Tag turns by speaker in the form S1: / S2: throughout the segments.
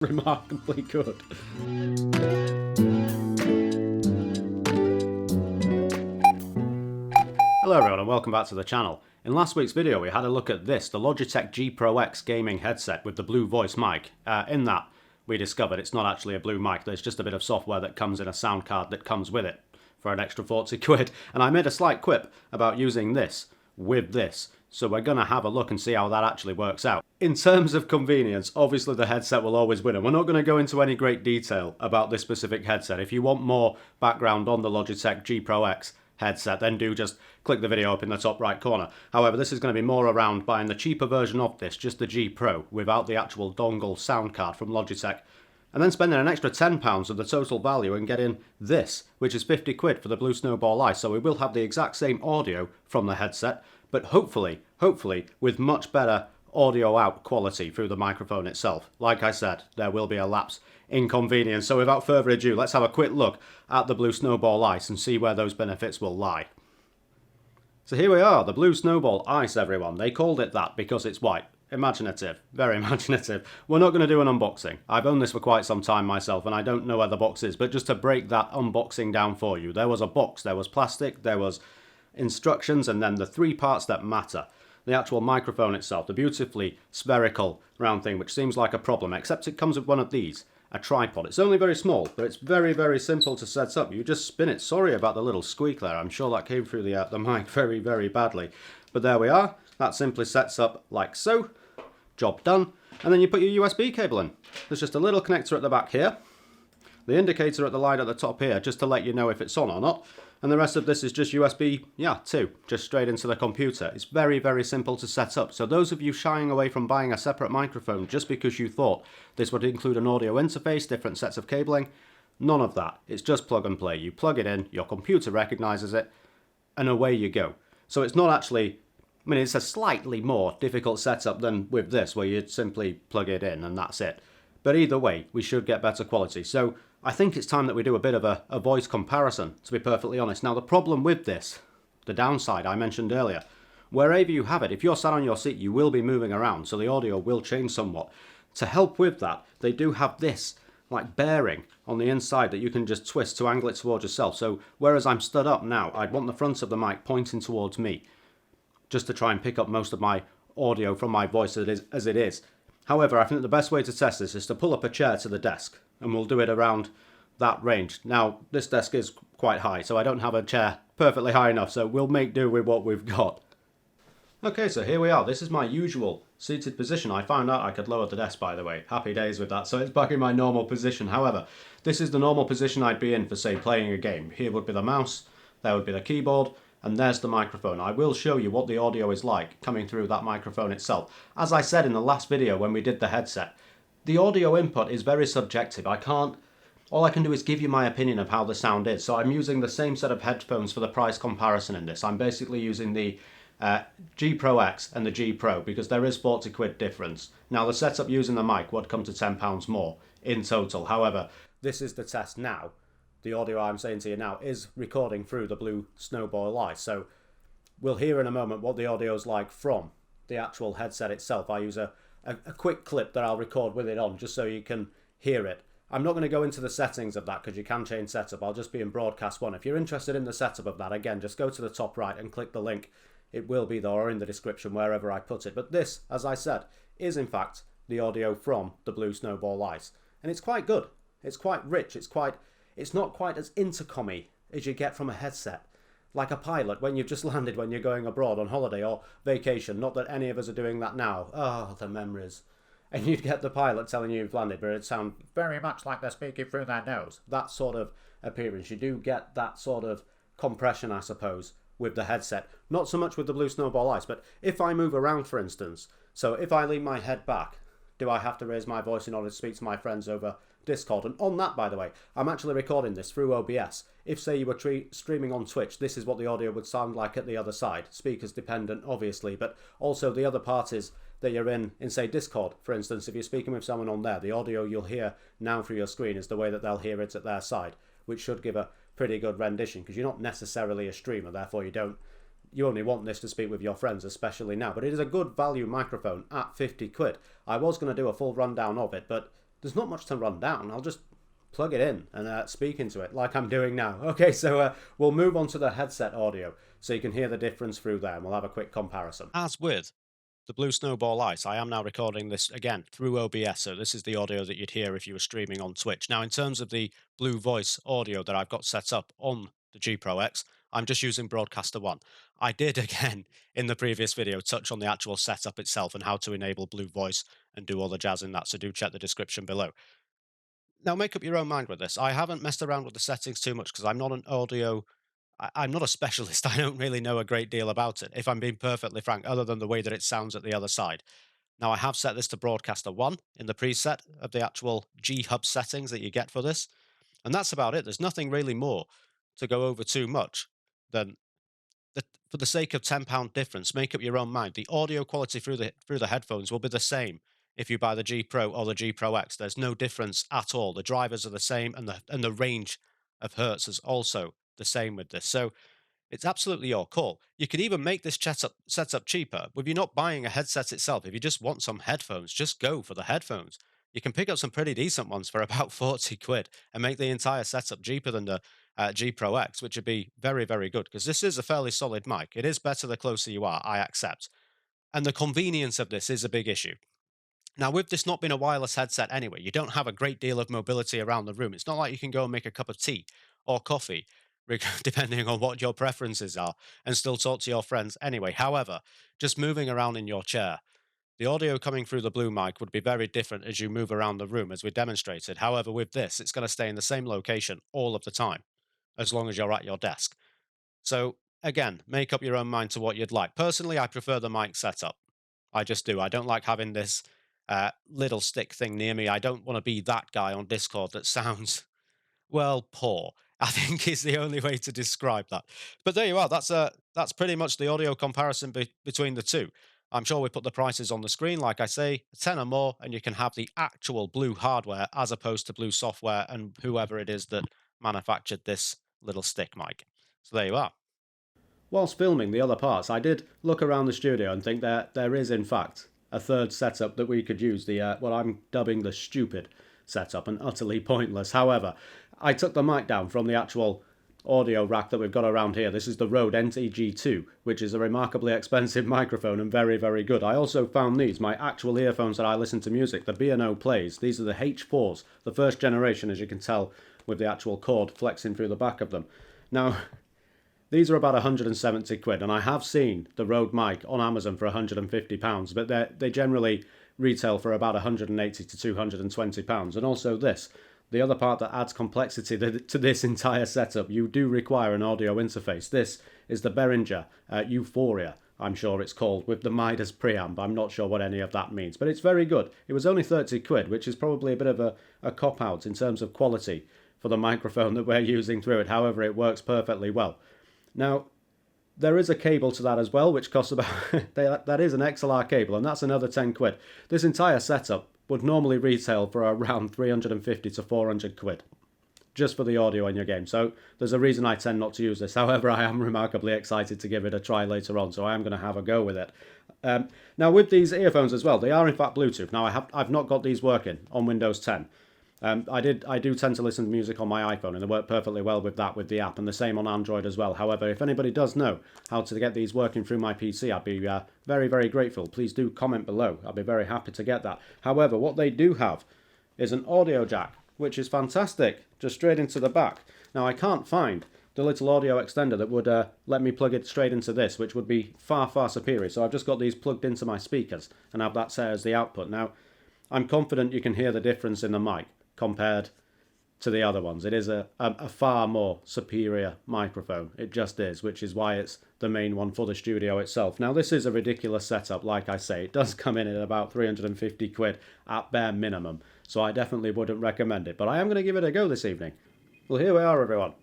S1: remarkably good. Hello everyone and welcome back to the channel. In last week's video we had a look at this, the Logitech G Pro X gaming headset with the Blue voice mic. In that we discovered it's not actually a Blue mic, there's just a bit of software that comes in a sound card that comes with it for an extra 40 quid. And I made a slight quip about using this with this. So we're going to have a look and see how that actually works out. In terms of convenience, obviously the headset will always win, and we're not going to go into any great detail about this specific headset. If you want more background on the Logitech G Pro X headset, then do just click the video up in the top right corner. However, this is going to be more around buying the cheaper version of this, just the G Pro, without the actual dongle sound card from Logitech, and then spending an extra £10 of the total value and getting this, which is 50 quid for the Blue Snowball Ice. So we will have the exact same audio from the headset, but hopefully with much better audio out quality through the microphone itself. Like I said, there will be a lapse in convenience. So without further ado, let's have a quick look at the Blue Snowball Ice and see where those benefits will lie. So here we are, the Blue Snowball Ice, everyone. They called it that because it's white. Imaginative, very imaginative. We're not going to do an unboxing. I've owned this for quite some time myself and I don't know where the box is, but just to break that unboxing down for you, there was a box, there was plastic, there was instructions, and then the three parts that matter. The actual microphone itself, the beautifully spherical round thing, which seems like a problem, except it comes with one of these, a tripod. It's only very small, but it's very simple to set up. You just spin it. Sorry about the little squeak there. I'm sure that came through the mic very badly. But there we are. That simply sets up like so. Job done. And then you put your USB cable in. There's just a little connector at the back here. The indicator at the line at the top here, just to let you know if it's on or not. And the rest of this is just USB, 2, just straight into the computer. It's very simple to set up. So those of you shying away from buying a separate microphone just because you thought this would include an audio interface, different sets of cabling, none of that. It's just plug and play. You plug it in, your computer recognizes it, and away you go. So it's not actually, I mean, it's a slightly more difficult setup than with this, where you'd simply plug it in and that's it. But either way, we should get better quality. So I think it's time that we do a bit of a voice comparison, to be perfectly honest. Now, the problem with this, the downside I mentioned earlier, wherever you have it, if you're sat on your seat, you will be moving around, so the audio will change somewhat. To help with that, they do have this, like, bearing on the inside that you can just twist to angle it towards yourself. So whereas I'm stood up now, I'd want the front of the mic pointing towards me, just to try and pick up most of my audio from my voice as it is. However, I think the best way to test this is to pull up a chair to the desk, and we'll do it around that range. Now, this desk is quite high, so I don't have a chair perfectly high enough, so we'll make do with what we've got. Okay, so here we are. This is my usual seated position. I found out I could lower the desk, by the way. Happy days with that, so it's back in my normal position. However, this is the normal position I'd be in for, say, playing a game. Here would be the mouse, there would be the keyboard, and there's the microphone. I will show you what the audio is like coming through that microphone itself. As I said in the last video when we did the headset, the audio input is very subjective. All I can do is give you my opinion of how the sound is. So I'm using the same set of headphones for the price comparison in this. I'm basically using the G Pro X and the G Pro because there is 40 quid difference. Now the setup using the mic would come to £10 more in total. However, this is the test now. The audio I'm saying to you now is recording through the Blue Snowball Ice. So we'll hear in a moment what the audio is like from the actual headset itself. I use a quick clip that I'll record with it on just so you can hear it. I'm not going to go into the settings of that because you can change setup. I'll just be in broadcast 1. If you're interested in the setup of that, again, just go to the top right and click the link. It will be there or in the description wherever I put it. But this, as I said, is in fact the audio from the Blue Snowball Ice. And it's quite good. It's quite rich. It's not quite as intercom-y as you get from a headset. Like a pilot when you've just landed when you're going abroad on holiday or vacation. Not that any of us are doing that now. Oh, the memories. And you'd get the pilot telling you you've landed, but it'd sound very much like they're speaking through their nose. That sort of appearance. You do get that sort of compression, I suppose, with the headset. Not so much with the Blue Snowball Ice, but if I move around, for instance, so if I lean my head back, do I have to raise my voice in order to speak to my friends over Discord? And on that, by the way, I'm actually recording this through OBS. If, say, you were streaming on Twitch, this is what the audio would sound like at the other side. Speakers dependent, obviously, but also the other parties that you're in, say, Discord, for instance. If you're speaking with someone on there, the audio you'll hear now through your screen is the way that they'll hear it at their side, which should give a pretty good rendition, because you're not necessarily a streamer, therefore you only want this to speak with your friends, especially now. But it is a good value microphone at 50 quid. I was going to do a full rundown of it, but there's not much to run down. I'll just plug it in and speak into it like I'm doing now. Okay, so we'll move on to the headset audio so you can hear the difference through there, and we'll have a quick comparison. As with the Blue Snowball Ice, I am now recording this again through OBS, so this is the audio that you'd hear if you were streaming on Twitch. Now, in terms of the Blue Voice audio that I've got set up on the G Pro X, I'm just using Broadcaster 1. I did, again, in the previous video, touch on the actual setup itself and how to enable Blue Voice and do all the jazz in that, so do check the description below. Now, make up your own mind with this. I haven't messed around with the settings too much because I'm not an audio... I'm not a specialist. I don't really know a great deal about it, if I'm being perfectly frank, other than the way that it sounds at the other side. Now, I have set this to Broadcaster 1 in the preset of the actual G-Hub settings that you get for this, and that's about it. There's nothing really more to go over too much than, for the sake of £10 difference, make up your own mind. The audio quality through the headphones will be the same if you buy the G Pro or the G Pro X. There's no difference at all. The drivers are the same, and the range of hertz is also the same with this. So it's absolutely your call. You could even make this setup cheaper. If you're not buying a headset itself, if you just want some headphones, just go for the headphones. You can pick up some pretty decent ones for about 40 quid and make the entire setup cheaper than the G Pro X, which would be very, very good, because this is a fairly solid mic. It is better the closer you are, I accept. And the convenience of this is a big issue. Now, with this not being a wireless headset anyway, you don't have a great deal of mobility around the room. It's not like you can go and make a cup of tea or coffee, depending on what your preferences are, and still talk to your friends anyway. However, just moving around in your chair, the audio coming through the Blue mic would be very different as you move around the room, as we demonstrated. However, with this, it's going to stay in the same location all of the time, as long as you're at your desk. So, again, make up your own mind to what you'd like. Personally, I prefer the mic setup. I just do. I don't like having this little stick thing near me. I don't want to be that guy on Discord that sounds, well, poor, I think is the only way to describe that. But there you are. That's pretty much the audio comparison between the two. I'm sure we put the prices on the screen. Like I say, 10 or more, and you can have the actual Blue hardware as opposed to Blue software and whoever it is that manufactured this little stick mic. So there you are. Whilst filming the other parts, I did look around the studio and think there is, in fact, a third setup that we could use, the what I'm dubbing the stupid setup, and utterly pointless. However, I took the mic down from the actual audio rack that we've got around here. This is the Rode NTG2, which is a remarkably expensive microphone and very, very good. I also found these, my actual earphones that I listen to music, the B&O Plays. These are the H4s, the first generation, as you can tell with the actual cord flexing through the back of them. Now, these are about 170 quid, and I have seen the Rode mic on Amazon for £150, but they generally retail for about £180 to £220. And also this, the other part that adds complexity to this entire setup, you do require an audio interface. This is the Berhinger Euphoria, I'm sure it's called, with the Midas preamp. I'm not sure what any of that means, but it's very good. It was only 30 quid, which is probably a bit of a cop-out in terms of quality for the microphone that we're using through it. However, it works perfectly well. Now, there is a cable to that as well, which costs about... that is an XLR cable, and that's another 10 quid. This entire setup would normally retail for around 350 to 400 quid, just for the audio in your game. So there's a reason I tend not to use this. However, I am remarkably excited to give it a try later on, so I am going to have a go with it. Now, with these earphones as well, they are in fact Bluetooth. Now, I've not got these working on Windows 10. I do tend to listen to music on my iPhone, and they work perfectly well with that, with the app, and the same on Android as well. However, if anybody does know how to get these working through my PC, I'd be very, very grateful. Please do comment below. I'll be very happy to get that. However, what they do have is an audio jack, which is fantastic, just straight into the back. Now, I can't find the little audio extender that would let me plug it straight into this, which would be far, far superior. So I've just got these plugged into my speakers and have that set as the output. Now, I'm confident you can hear the difference in the mic compared to the other ones. It is a far more superior microphone. It just is, which is why it's the main one for the studio itself. Now, this is a ridiculous setup, like I say. It does come in at about 350 quid at bare minimum, so I definitely wouldn't recommend it. But I am going to give it a go this evening. Well, here we are, everyone.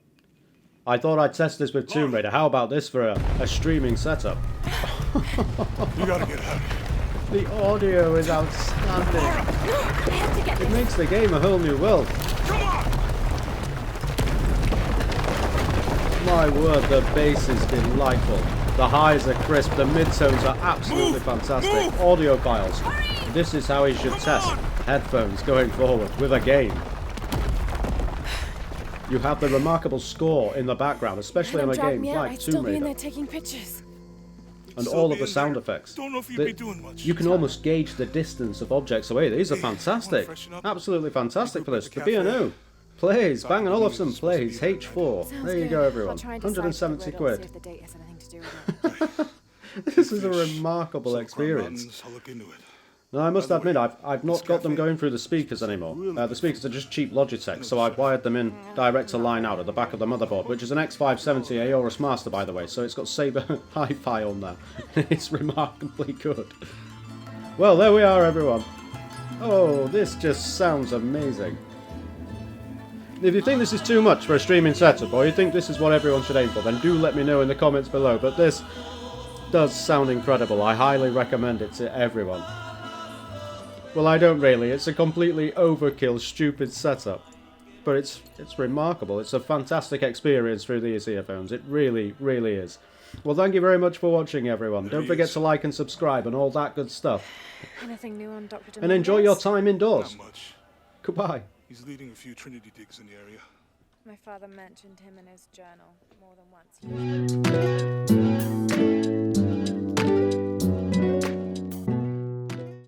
S1: I thought I'd test this with Tomb Raider. How about this for a streaming setup?
S2: You gotta get out of here.
S1: The audio is outstanding. It makes the game a whole new world.
S2: Come on!
S1: My word, the bass is delightful. The highs are crisp, the mid-tones are absolutely fantastic. Audio files. This is how you should test headphones going forward with a game. You have the remarkable score in the background, especially on a game like Tomb Raider.
S3: Taking pictures.
S1: And all of the sound effects.
S2: Don't know if you'd be doing much.
S1: You can almost gauge the distance of objects away. These are fantastic. Absolutely fantastic for this. The B&O plays. Bang & Olufsen plays. H4. There you go, everyone. 170 quid. This is a remarkable experience.
S2: I'll look into it.
S1: Now, I must admit, I've not got them going through the speakers anymore. The speakers are just cheap Logitech, so I've wired them in direct to line out at the back of the motherboard, which is an X570 Aorus Master, by the way, so it's got Sabre Hi-Fi on there. It's remarkably good. Well, there we are, everyone. Oh, this just sounds amazing. If you think this is too much for a streaming setup, or you think this is what everyone should aim for, then do let me know in the comments below, but this does sound incredible. I highly recommend it to everyone. Well, I don't really. It's a completely overkill, stupid setup. But it's remarkable. It's a fantastic experience through these earphones. It really, really is. Well, thank you very much for watching, everyone. Don't forget to like and subscribe and all that good stuff.
S3: Anything new on Dr.
S1: And enjoy your time indoors.
S2: Not much.
S1: Goodbye.
S2: He's leading a few Trinity digs in the area.
S3: My father mentioned him in his journal more than once.